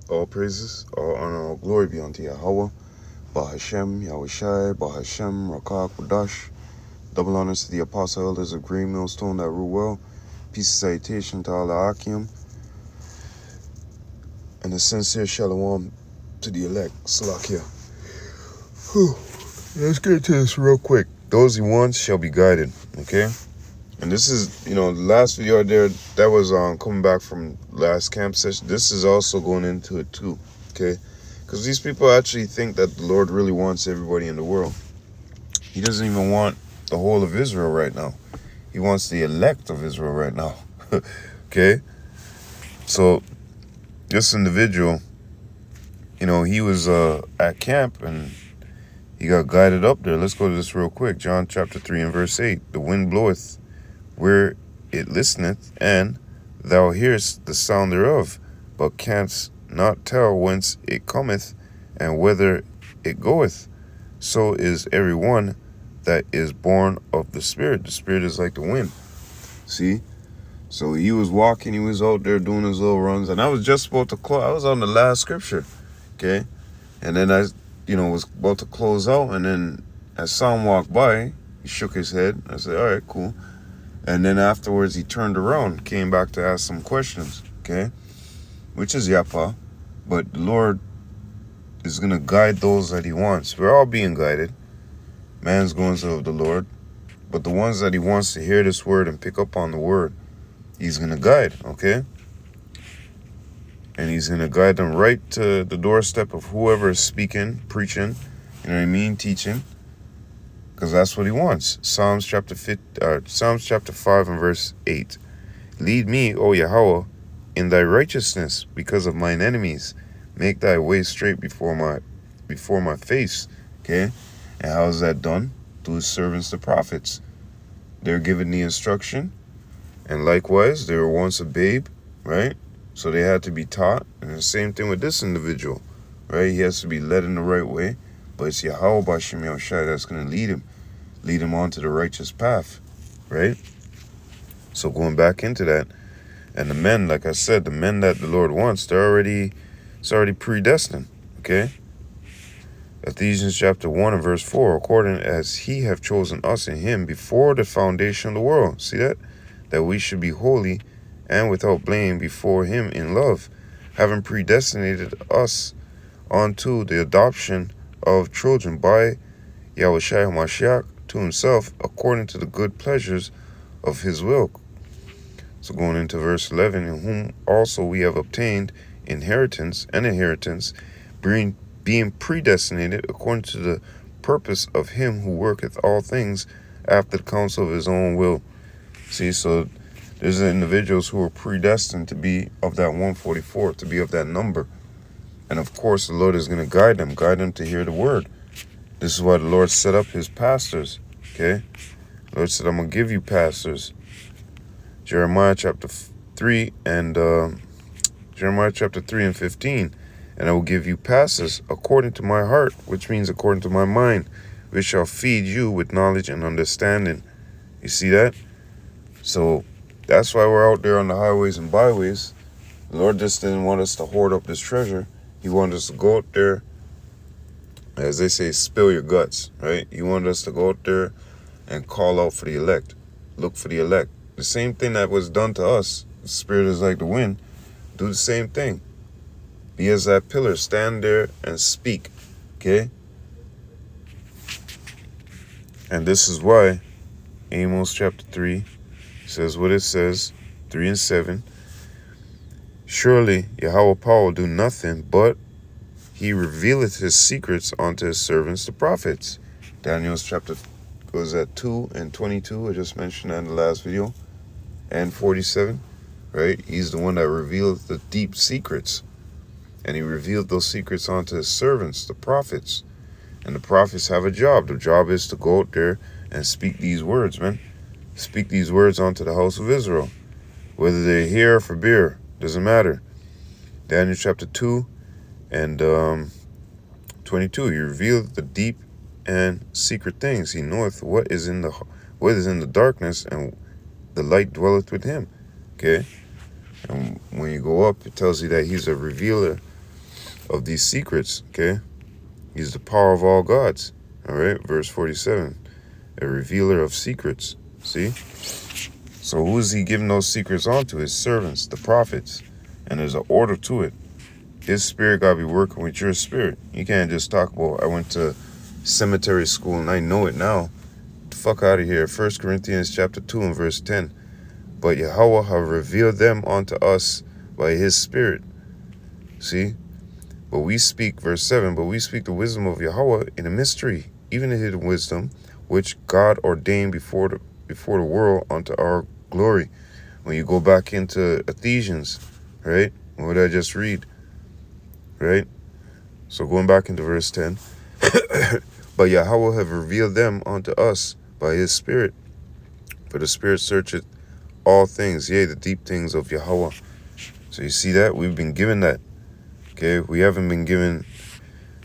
All praises, all honor, all glory be unto Yahweh, Bahashem, Yahushai, Bahashem, Rakah, Kodash. Double honors to the apostle elders of Green Millstone that rule well. Peace and salutation to Allah Akim, and a sincere shalom to the elect. Salakia. Let's get to this real quick. Those he wants shall be guided, okay? And this is, the last video there, that was coming back from last camp session. This is also going into it too, okay? Because these people actually think that the Lord really wants everybody in the world. He doesn't even want the whole of Israel right now. He wants the elect of Israel right now, okay? So this individual, he was at camp and he got guided up there. Let's go to this real quick. John chapter 3 and verse 8. The wind bloweth where it listeneth, and thou hearest the sound thereof, but canst not tell whence it cometh, and whither it goeth. So is every one that is born of the Spirit. The Spirit is like the wind. See? So he was walking, he was out there doing his little runs, and I was just about to close. I was on the last scripture, okay? And then I, was about to close out, and then as Sam walked by, he shook his head. I said, all right, cool. And then afterwards, he turned around, came back to ask some questions, okay? Which is Yapa. But the Lord is going to guide those that he wants. We're all being guided. Man's going to the Lord. But the ones that he wants to hear this word and pick up on the word, he's going to guide, okay? And he's going to guide them right to the doorstep of whoever is speaking, preaching, teaching. Because that's what he wants. Psalms chapter 5 and verse 8. Lead me, O Yahweh, in thy righteousness because of mine enemies. Make thy way straight before my face. Okay? And how is that done? Through his servants, the prophets. They're given the instruction. And likewise, they were once a babe, right? So they had to be taught. And the same thing with this individual, right? He has to be led in the right way. But it's Yahweh Bashem Yahushai that's going to lead him onto the righteous path, right? So going back into that, and the men, like I said, the men that the Lord wants, it's already predestined, okay? Ephesians chapter 1 and verse 4, according as he have chosen us in him before the foundation of the world. See that? That we should be holy and without blame before him in love, having predestinated us unto the adoption of children by Yahushua HaMashiach to himself, according to the good pleasures of his will. So going into verse 11, in whom also we have obtained inheritance, being predestinated according to the purpose of him who worketh all things after the counsel of his own will. See, so there's individuals who are predestined to be of that 144, to be of that number. And of course, the Lord is going to guide them to hear the word. This is why the Lord set up his pastors, okay? The Lord said, I'm going to give you pastors. Jeremiah chapter 3 and 15. And I will give you pastors according to my heart, which means according to my mind, which shall feed you with knowledge and understanding. You see that? So that's why we're out there on the highways and byways. The Lord just didn't want us to hoard up this treasure. He wanted us to go out there, as they say, spill your guts, right? He wanted us to go out there and call out for the elect. Look for the elect. The same thing that was done to us. The Spirit is like the wind. Do the same thing. Be as that pillar. Stand there and speak. Okay? And this is why Amos chapter 3 says what it says, 3 and 7. Surely Yahweh power will do nothing, but he revealeth his secrets unto his servants, the prophets. Daniel's chapter, was that 2 and 22? I just mentioned that in the last video. And 47, right? He's the one that revealed the deep secrets. And he revealed those secrets unto his servants, the prophets. And the prophets have a job. The job is to go out there and speak these words, man. Speak these words unto the house of Israel. Whether they're here or for beer, doesn't matter. Daniel chapter 2 and 22. He revealed the deep and secret things. He knoweth what is in the darkness, and the light dwelleth with him. Okay? And when you go up, it tells you that he's a revealer of these secrets, okay? He's the power of all gods, all right? Verse 47, a revealer of secrets, see? So who is he giving those secrets on to? His servants, the prophets, and there's an order to it. His spirit got to be working with your spirit. You can't just talk about, I went to cemetery school and I know it now. Fuck out of here. 1 Corinthians chapter 2 and verse 10. But Yahweh have revealed them unto us by his spirit. See? But we speak, verse 7, but we speak the wisdom of Yahweh in a mystery, even the hidden wisdom, which God ordained before the world unto our glory. When you go back into Ephesians, right? What did I just read? Right? So going back into verse 10, but Yahweh have revealed them unto us by his spirit. For the spirit searcheth all things, yea, the deep things of Yahweh. So you see that? We've been given that. Okay? We haven't been given,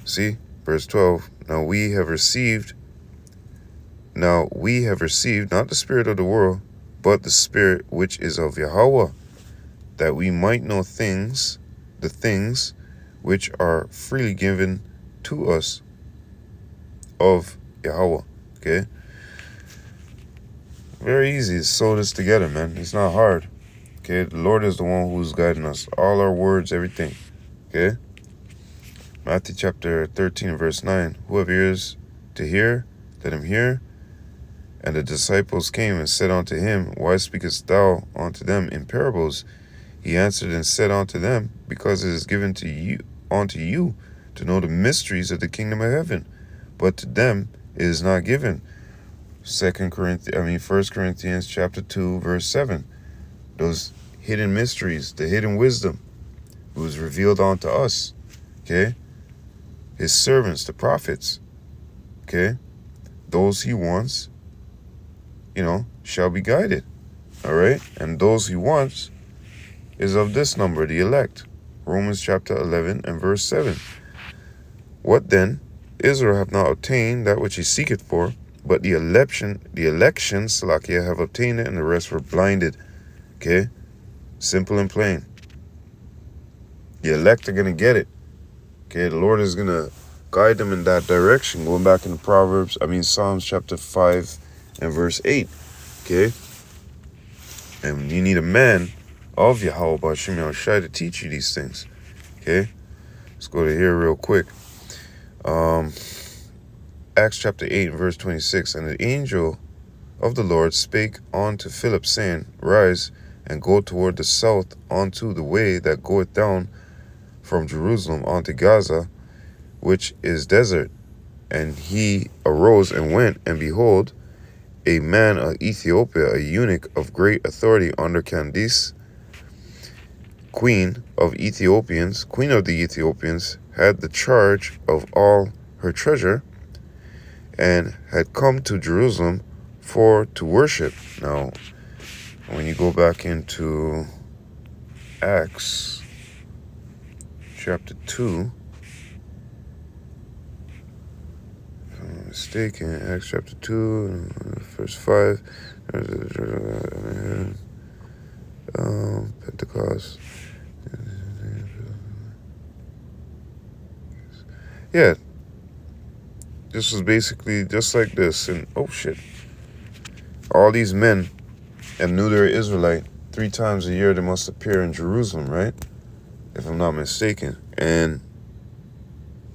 see? Verse 12, now we have received not the spirit of the world, but the spirit which is of Yahweh, that we might know the things which are freely given to us of Yahweh. Okay? Very easy to sew this together, man. It's not hard. Okay? The Lord is the one who's guiding us. All our words, everything. Okay? Matthew chapter 13, verse 9. Whoever ears to hear, let him hear. And the disciples came and said unto him, why speakest thou unto them in parables? He answered and said unto them, because it is given unto you to know the mysteries of the kingdom of heaven, but to them it is not given. 1 Corinthians chapter 2, verse 7. Those hidden mysteries, the hidden wisdom, it was revealed unto us. Okay? His servants, the prophets. Okay? Those he wants, shall be guided. All right? And those he wants is of this number, the elect. Romans chapter 11 and verse 7. What then? Israel hath not obtained that which he seeketh for, but the election, Salakia, have obtained it, and the rest were blinded. Okay? Simple and plain. The elect are going to get it. Okay? The Lord is going to guide them in that direction. Going back in Psalms chapter 5 and verse 8. Okay? And you need a man of Yahweh B'Shem Yahushai to teach you these things. Okay? Let's go to here real quick. Acts chapter 8 verse 26. And the angel of the Lord spake unto Philip, saying, rise and go toward the south unto the way that goeth down from Jerusalem unto Gaza, which is desert. And he arose and went, and behold, a man of Ethiopia, a eunuch of great authority under Candace, queen of the Ethiopians, had the charge of all her treasure, and had come to Jerusalem for to worship. Now, when you go back into Acts chapter 2, if I'm not mistaken, Acts chapter 2, verse 5, Pentecost. Yeah, this was basically just like this. And oh shit, all these men and knew they're Israelite. 3 times a year they must appear in Jerusalem, right? If I'm not mistaken. And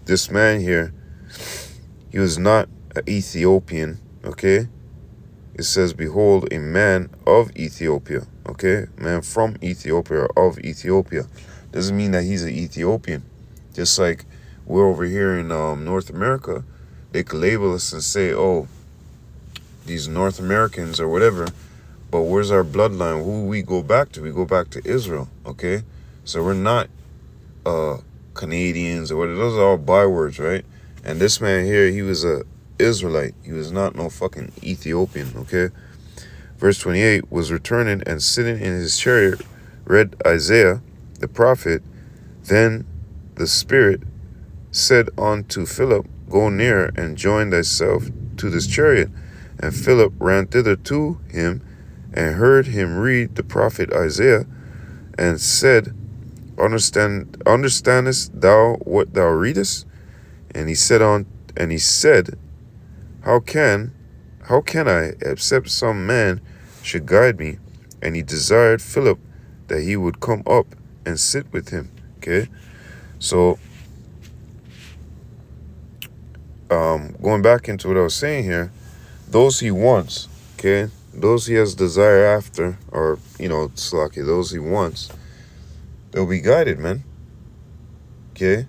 this man here, he was not an Ethiopian, okay? It says, behold, a man of Ethiopia, okay? Man from Ethiopia or of Ethiopia. Doesn't mean that he's an Ethiopian. Just like we're over here in North America, they could label us and say, oh, these North Americans or whatever, but where's our bloodline? Who we go back to? We go back to Israel, okay? So we're not Canadians or whatever. Those are all bywords, right? And this man here, he was a Israelite. He was not no fucking Ethiopian, okay? Verse 28, was returning and sitting in his chariot, read Isaiah the prophet. Then the Spirit said unto Philip, go near and join thyself to this chariot. And Philip ran thither to him and heard him read the prophet Isaiah, and said Understandest thou what thou readest? And he said, How can I, except some man should guide me? And he desired Philip that he would come up and sit with him. Okay, so going back into what I was saying here, those he wants, okay, those he has desire after, or Slaki, those he wants, they'll be guided, man. Okay,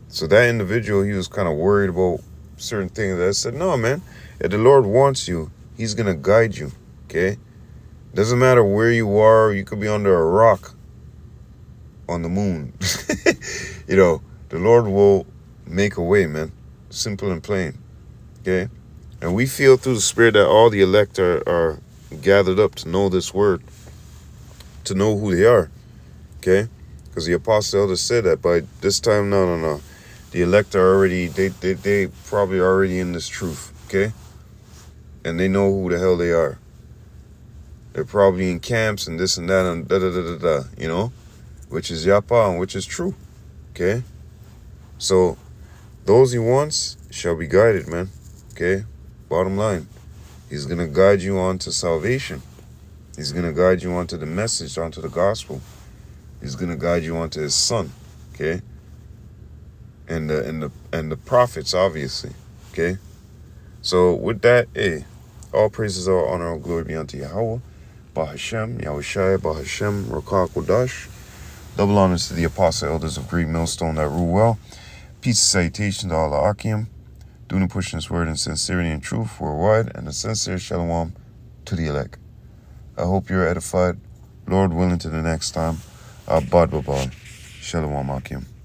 so that individual, he was kind of worried about certain things. I said, no, man, if the Lord wants you, he's gonna guide you. Okay, doesn't matter where you are. You could be under a rock on the moon. The Lord will make a way, man. Simple and plain. Okay, and we feel through the Spirit that all the elect are gathered up to know this word, to know who they are. Okay, because the apostle elder said that by this time, no. The elect are already, they probably already in this truth. Okay, and they know who the hell they are. They're probably in camps and this and that and da, which is Yapa and which is true. Okay, so those he wants shall be guided, man. Okay, bottom line, he's going to guide you on to salvation. He's going to guide you onto the message, onto the gospel. He's going to guide you onto his son. Okay, and the prophets, obviously. Okay, so with that, all praises, all honor, all glory be unto Yahweh, Bahashem, Yahushai, Bahashem, Rakah Kodash. Double honors to the apostle elders of Great Millstone that rule well. Peace and salutation to all the Akim, doing and pushing this word in sincerity and truth worldwide, and a sincere shalom to the elect. I hope you're edified. Lord willing, to the next time. Abad Babal. Shalom Akim.